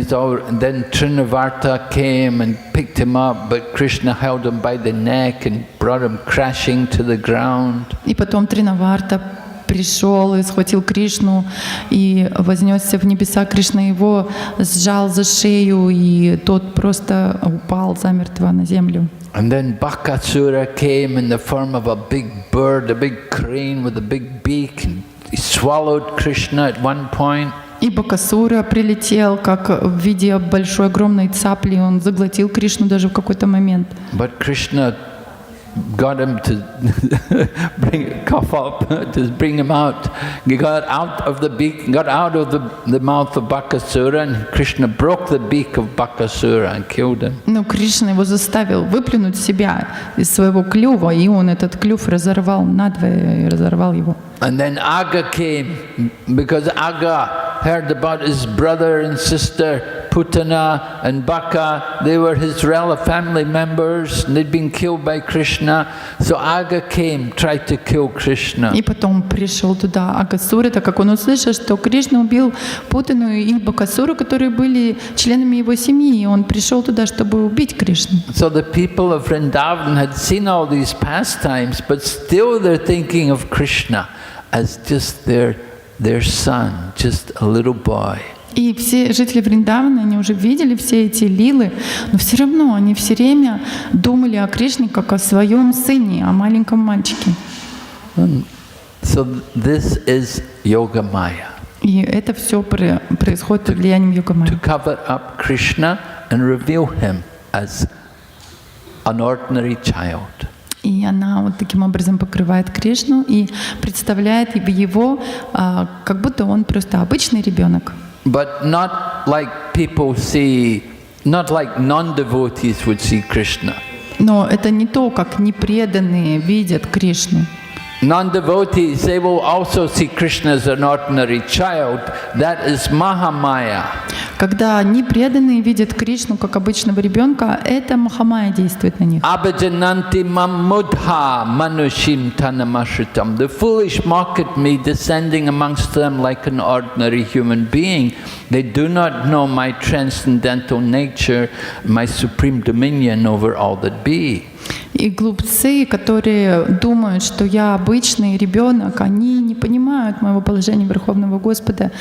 then Trinavarta came and picked him up, but Krishna held him by the neck and brought him crashing to the ground. И потом Тринаварта пришел и схватил Кришну и вознесся в небеса. Кришна его сжал за шею, и тот просто упал замертво на землю. And then Bakasura came in the form of a big bird, a big crane with a big beak, and he swallowed Krishna at one point. И Бакасура прилетел как в виде большой огромной цапли, он заглотил Кришну даже в какой-то момент. But Krishna got him to cough up, to bring him out. He got out of the beak, got out of the mouth of Bakasura, and Krishna broke the beak of Bakasura and killed him. Но Кришна его заставил выплюнуть себя из своего клюва, и он этот клюв разорвал надвое и разорвал его. And then Aga came, because Aga heard about his brother and sister Putana and Baka. They were his family members, and they'd been killed by Krishna. So Aga came, tried to kill Krishna. И потом пришел туда Агасура, так как он услышал, что Кришна убил Путану и Бакасуру, которые были членами его семьи, и он пришел туда, чтобы убить Кришну. So the people of Vrindavan had seen all these pastimes, but still they're thinking of Krishna as just their son, just a little boy. И все жители Вриндавана, они уже видели все эти лилы, но все равно они все время думали о Кришне как о своем сыне, о маленьком мальчике. So this is Yoga Maya. И это все происходит под влиянием Йога Майи. To cover up Krishna and reveal him as an ordinary child. И она вот таким образом покрывает Кришну и представляет его, как будто он просто обычный ребенок. But not like people see, not like non-devotees would see Krishna. Но это не то, как непреданные видят Кришну. Non-devotees, they will also see Krishna as an ordinary child. That is Mahamaya. Когда непреданные видят Кришну как обычного ребенка, это Махамая действует на них. Abhijananti mamudha manushim tanamashritam. The foolish mock at me, descending amongst them like an ordinary human being. They do not know my transcendental nature, my supreme dominion over all that be. И глупцы, которые думают, что я обычный ребенок, они не понимают моего положения Верховного Господа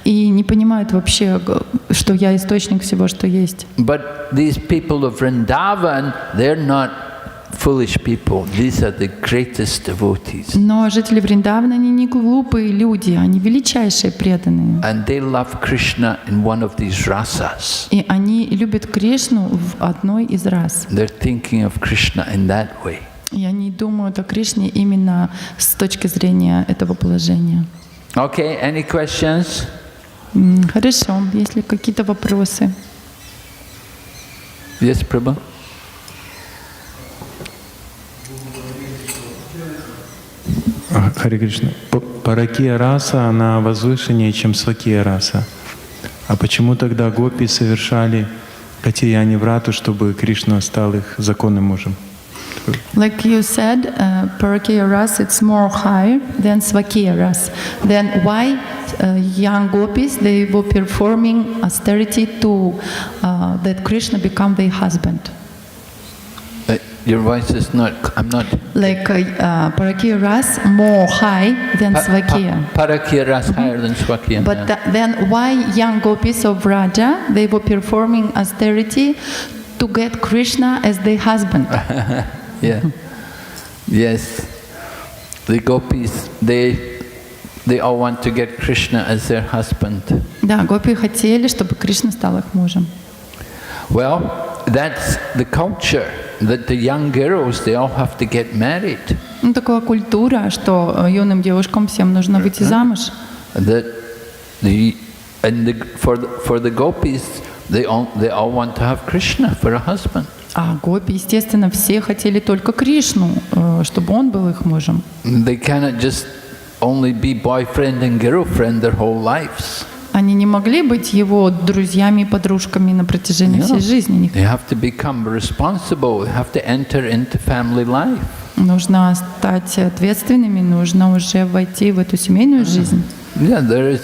и не понимают вообще, что я источник всего, что есть. But these people of Vrindavan, they're not foolish people. These are the greatest devotees. Но жители Вриндавана, они не глупые люди, они величайшие преданные. And they love Krishna in one of these rasas. И они любят Кришну в одной из рас. They're thinking of Krishna in that way. И они думают о Кришне именно с точки зрения этого положения. Okay, any questions? Хорошо, есть ли какие-то вопросы? Yes, Prabhu? Харе Кришна. Паракия раса, она возвышеннее, чем свакия раса. А почему тогда гопи совершали Caitanya-чаритамриту, чтобы Кришна стал их законным мужем? Like you said, Parakiya ras, it's more higher than Svakiya ras. Then why young gopis, they were performing austerity to that Krishna become their husband? Your voice is not. I'm not. Like Parakya Ras more high than Swakiya. Parakya ras higher than Swakiya. But then why young gopis of Vraja, they were performing austerity to get Krishna as their husband? Yeah. Yes. The gopis, they all want to get Krishna as their husband. Да, гопи хотели, чтобы Кришна стал их мужем. Well, that's the culture, that the young girls, they all have to get married. Ну, такая культура, что юным девушкам всем нужно выйти замуж. That for the gopis, they all want to have Krishna for a husband. А гопи, естественно, все хотели только Кришну, чтобы он был их мужем. They cannot just only be boyfriend and girlfriend their whole lives. Они не могли быть его друзьями и подружками на протяжении всей жизни. They have to become responsible. They have to enter into family life. Нужно стать ответственными, нужно уже войти в эту семейную жизнь. Yeah, there is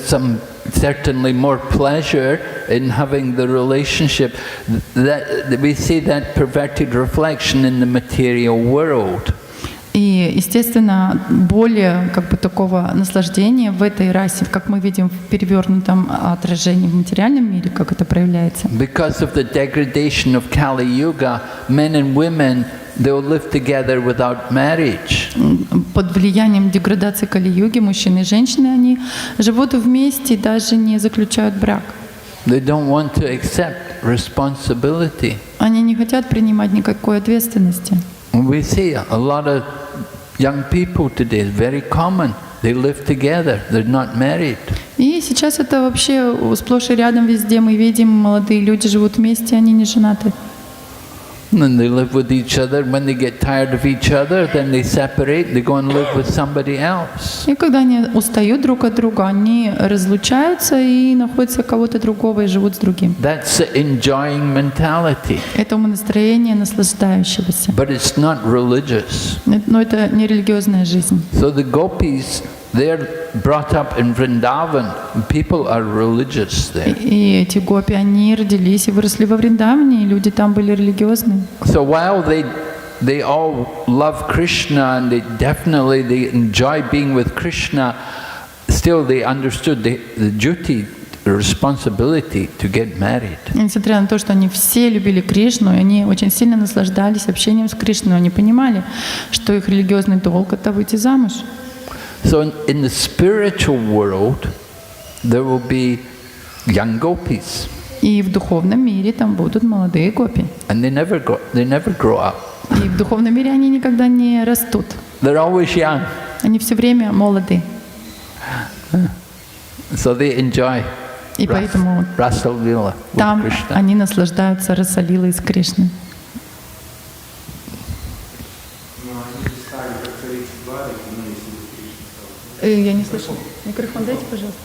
certainly more pleasure in having the relationship. That we see that perverted reflection in the material world. И, естественно, более такого наслаждения в этой расе, как мы видим в перевернутом отражении в материальном мире, как это проявляется. Because of the degradation of Kali Yuga, men and women, they will live together without marriage. Под влиянием деградации Кали-юги мужчины и женщины, они живут вместе и даже не заключают брак. They don't want to accept responsibility. Они не хотят принимать никакой ответственности. We see a lot of young people today, it's very common. They live together, they're not married. И сейчас это вообще сплошь и рядом везде. Мы видим, молодые люди живут вместе, они не женаты. And they live with each other. When they get tired of each other, then they separate, they go and live with somebody else. И когда они устают друг от друга, они разлучаются и находятся кого-то другого и живут с другим. That's the enjoying mentality. Это умонастроение наслаждающегося. But it's not religious. Но это не религиозная жизнь. So the gopis, they're brought up in Vrindavan. People are religious there. И эти гопи, они родились и выросли во Вриндаване, и люди там были религиозные. So while they all love Krishna and they enjoy being with Krishna, still they understood the duty, the responsibility to get married. Несмотря на то, что они все любили Кришну, и они очень сильно наслаждались общением с Кришной, они понимали, что их религиозный долг — это выйти замуж. So in the spiritual world, there will be young gopis. И в духовном мире там будут молодые гопи. And they never grow up. И в духовном мире они никогда не растут. They're always young. Они все время молоды. So they enjoy И поэтому Rasa Lila with там Krishna. они наслаждаются Расалилой с Кришной. Я не слышала. Микрофон дайте, пожалуйста.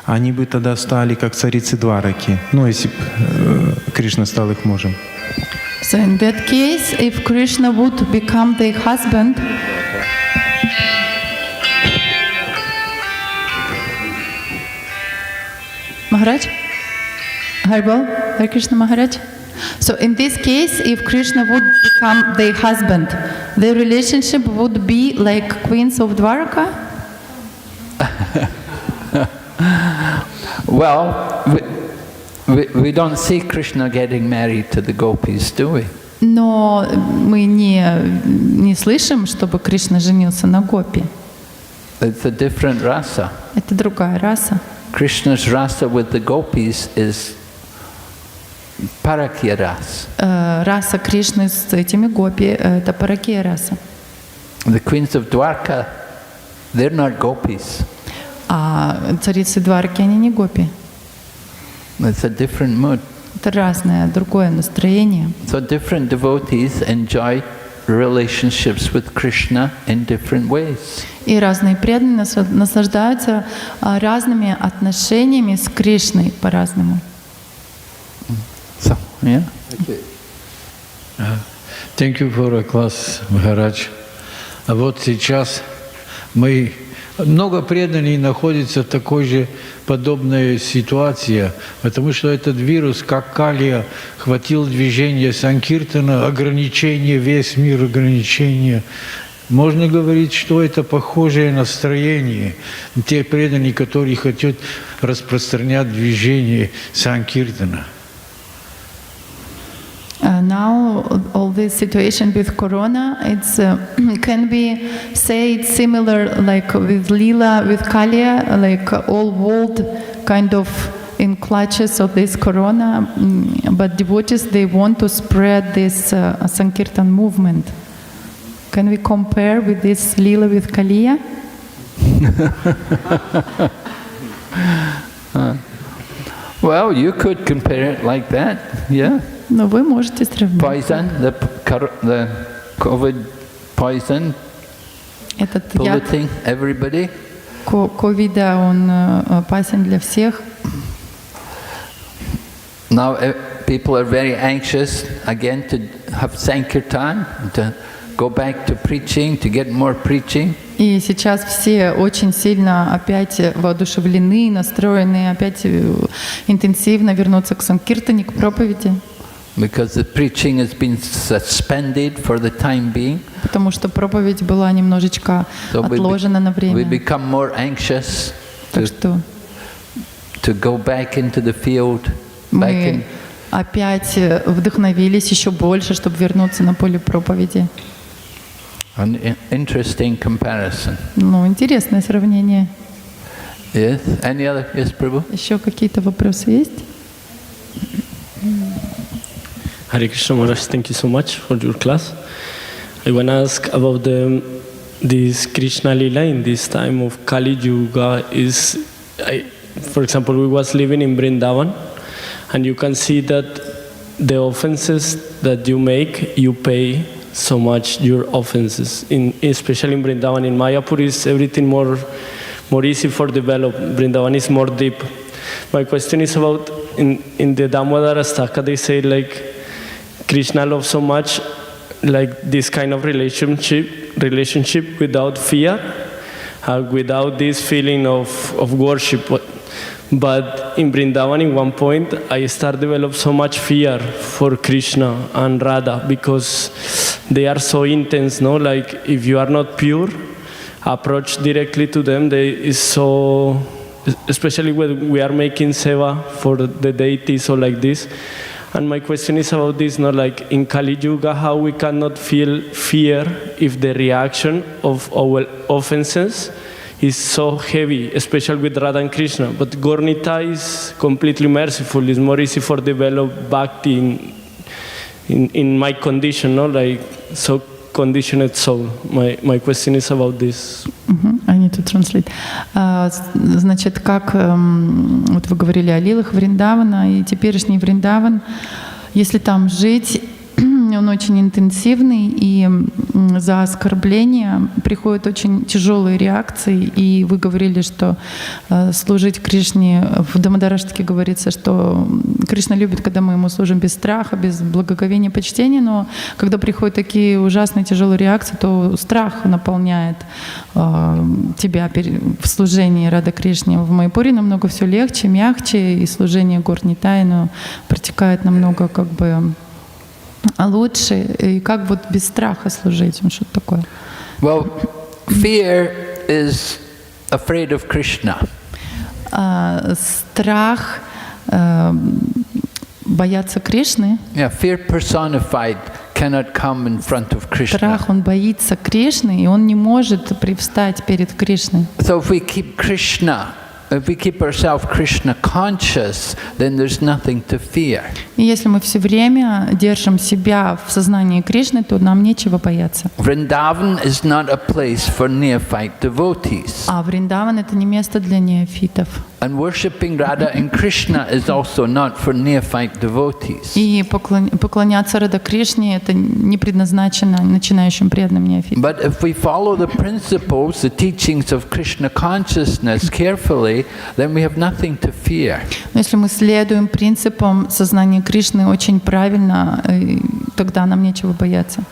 Они бы тогда стали как царицы Двараки, если бы Кришна стал их мужем. So in that case, if Krishna would become their husband, Maharaj? Haribol? Hare Krishna Maharaj? So in this case, if Krishna would become their husband, their relationship would be like queens of Dwaraka? Well, we don't see Krishna getting married to the gopis, do we? Но мы не слышим, чтобы Кришна женился на гопи. It's a different rasa. Это другая раса. Krishna's rasa with the gopis is parakya ras. Раса Кришны с этими гопи — это паракия раса. The queens of Dwarka, they're not gopis. А царицы Дварки, они не гопи. It's a different mood. Это разное, другое настроение. So different devotees enjoy relationships with Krishna in different ways. И разные преданные наслаждаются разными отношениями с Кришной по-разному. So, yeah. Okay. Thank you for a class, Maharaj. А вот сейчас мы Много преданных находится в такой же подобной ситуации, потому что этот вирус, как калия, хватил движение Санкиртана, ограничение, весь мир ограничения. Можно говорить, что это похожее настроение. Те преданные, которые хотят распространять движение Санкиртана. Now all this situation with corona, it's can be say it's similar like with Lila, with Kalia, like all world kind of in clutches of this corona, but devotees they want to spread this Sankirtan movement. Can we compare with this Lila with Kalia? Well, you could compare it like that, yeah. Но вы можете сравнить. Poison, the COVID poison, Этот яд polluting everybody. ковида, он опасен для всех. Now people are very anxious again to have Sankirtan, to go back to preaching, to get more preaching. И сейчас все очень сильно опять воодушевлены, настроены опять интенсивно вернуться к Санкиртане, к проповеди. Because the preaching has been suspended for the time being. Потому что проповедь была немножечко отложена на время. We become more anxious to go back into the field. Мы опять вдохновились еще больше, чтобы вернуться на поле проповеди. An interesting comparison. Ну, интересное сравнение. Yes. Any other? Yes, Prabhu. Еще какие-то вопросы есть? Hare Krishna Maharaj, thank you so much for your class. I want to ask about this Krishna Lila in this time of Kali Yuga. For example, we was living in Vrindavan, and you can see that the offenses that you make, you pay so much your offenses. Especially in Vrindavan, in Mayapur is everything more easy for develop. Vrindavan is more deep. My question is about in the Damodara Staka, they say like Krishna loves so much like this kind of relationship without fear, without this feeling of worship. But in Vrindavan, in one point, I start develop so much fear for Krishna and Radha because they are so intense, no? Like if you are not pure, approach directly to them, they is so, especially when we are making seva for the deities or like this. And my question is about this, not like in Kali Yuga, how we cannot feel fear if the reaction of our offenses is so heavy, especially with Radha and Krishna. But Gornita is completely merciful. It's more easy for develop Bhakti in my condition, no? Like so conditioned soul. My question is about this. I need to translate. Значит, как вот вы говорили о лилах Вриндавана и теперешний Вриндаван, если там жить, он очень интенсивный, и за оскорбление приходят очень тяжелые реакции. И вы говорили, что служить Кришне, в Дамодараштаке говорится, что Кришна любит, когда мы ему служим без страха, без благоговения, почтения, но когда приходят такие ужасные тяжелые реакции, то страх наполняет тебя в служении Рада Кришне. В Майяпуре намного все легче, мягче, и служение Горнитайну протекает намного как бы лучше, и как вот без страха служить, что-то такое. Well, fear is afraid of Krishna. Страх бояться Кришны. Yeah, fear personified cannot come in front of Krishna. Страх, он боится Кришны, и он не может привстать перед Кришной. So if we keep ourselves Krishna conscious, then there's nothing to fear. И если мы все время держим себя в сознании Кришны, то нам нечего бояться. Vrindavan is not a place for neophyte devotees. А Вриндаван — это не место для неофитов. And worshipping Radha and Krishna is also not for neophyte devotees. И поклоняться Рада Кришне — это не предназначено начинающим преданным неофитам. But if we follow the principles, the teachings of Krishna consciousness carefully, then we have nothing to fear. Но если мы следуем принципам сознания Кришны очень правильно, тогда нам нечего бояться.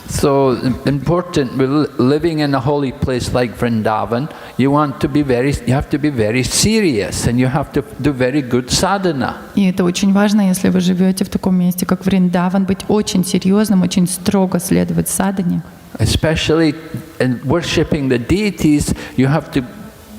So important, living in a holy place like Vrindavan, you have to be very serious and you have to do very good sadhana. И это очень важно, если вы живете в таком месте, как Вриндаван, быть очень серьезным, очень строго следовать садхане. Especially in worshipping the deities, you have to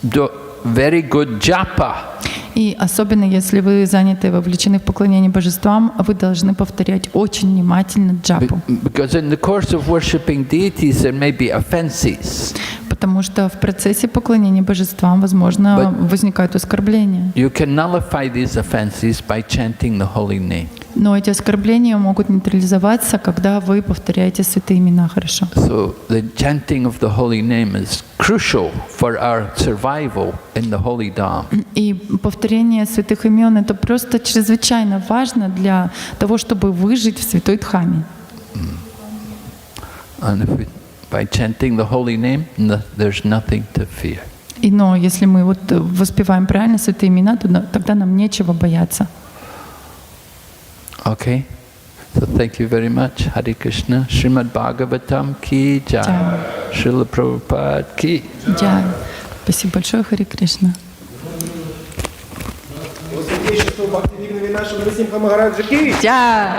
do very good japa. И особенно, если вы заняты, вовлечены в поклонение божествам, вы должны повторять очень внимательно джапу. Because in the course of worshipping deities, there may be offenses. Потому что в процессе поклонения божествам, возможно, возникают оскорбления. You can nullify these offenses by chanting the holy name. Но эти оскорбления могут нейтрализоваться, когда вы повторяете святые имена хорошо. So the chanting of the holy name is crucial for our survival in the holy Dham. И повторение святых имен — это просто чрезвычайно важно для того, чтобы выжить в святой Дхаме. And by chanting the holy name, there's nothing to fear. Но если мы вот воспеваем правильно святые имена, то тогда нам нечего бояться. Okay, so thank you very much. Hare Krishna. Shrimad Bhagavatam ki jai. Srila Prabhupada ki Джай. Спасибо большое, Харе Кришна. Святейшество Бхакти Vigna Vinasa Нарасимха Махараджа ки! Джай.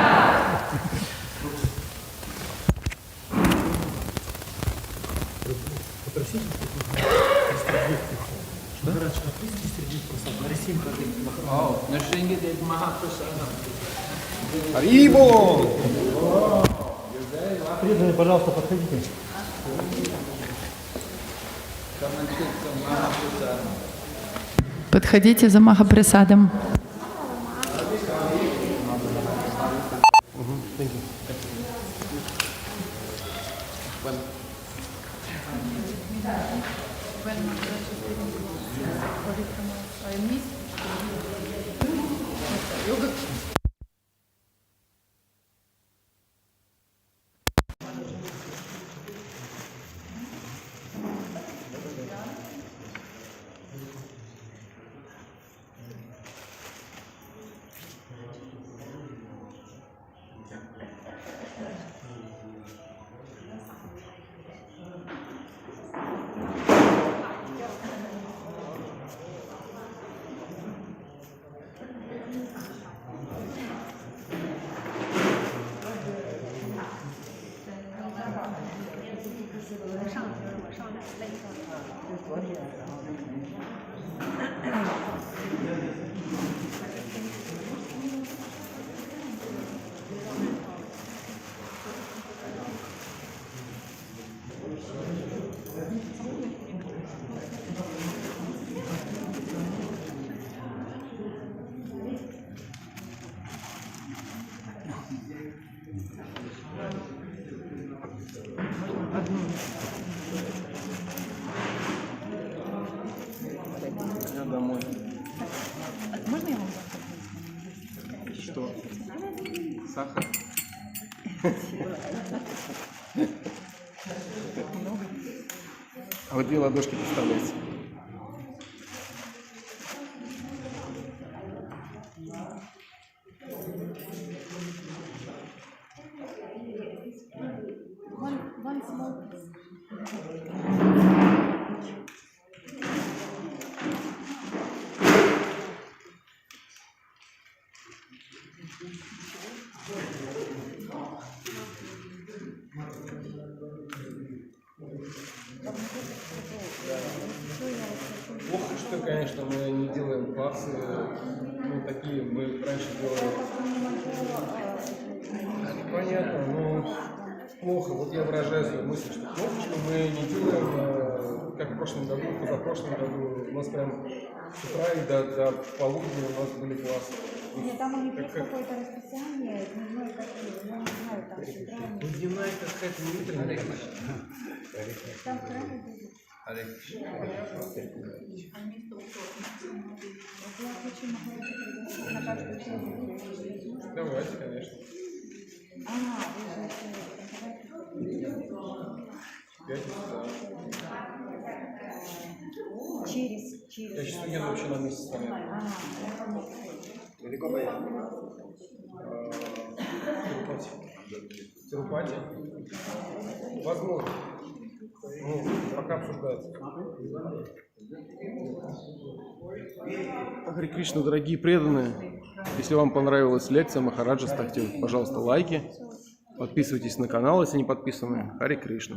Харибо! Пожалуйста, подходите. Подходите за Махапрасадом. Домой. Можно я вам Что? Сахар? А вот две ладошки представляете. Плохо, что, конечно, мы не делаем классы, ну, такие мы раньше делали. Понятно, но плохо. Вот я выражаю свою мысль, что плохо, что мы не делаем, как в прошлом году, позапрошлом году. У нас прям с утра и до полудня у нас были классы. Нет, там у них есть какое-то расписание, дневной какие, я не знаю, там с утра. Ну, дневная какая-то не утренняя. Там в храме будет. Давайте, конечно. Через. Я сейчас еду вообще на месяц. Далеко поехал? Тирупати? Возможно. Ну, пока обсуждается. Харе Кришна, дорогие преданные, если вам понравилась лекция Махараджа, ставьте, пожалуйста, лайки, подписывайтесь на канал, если не подписаны. Харе Кришна.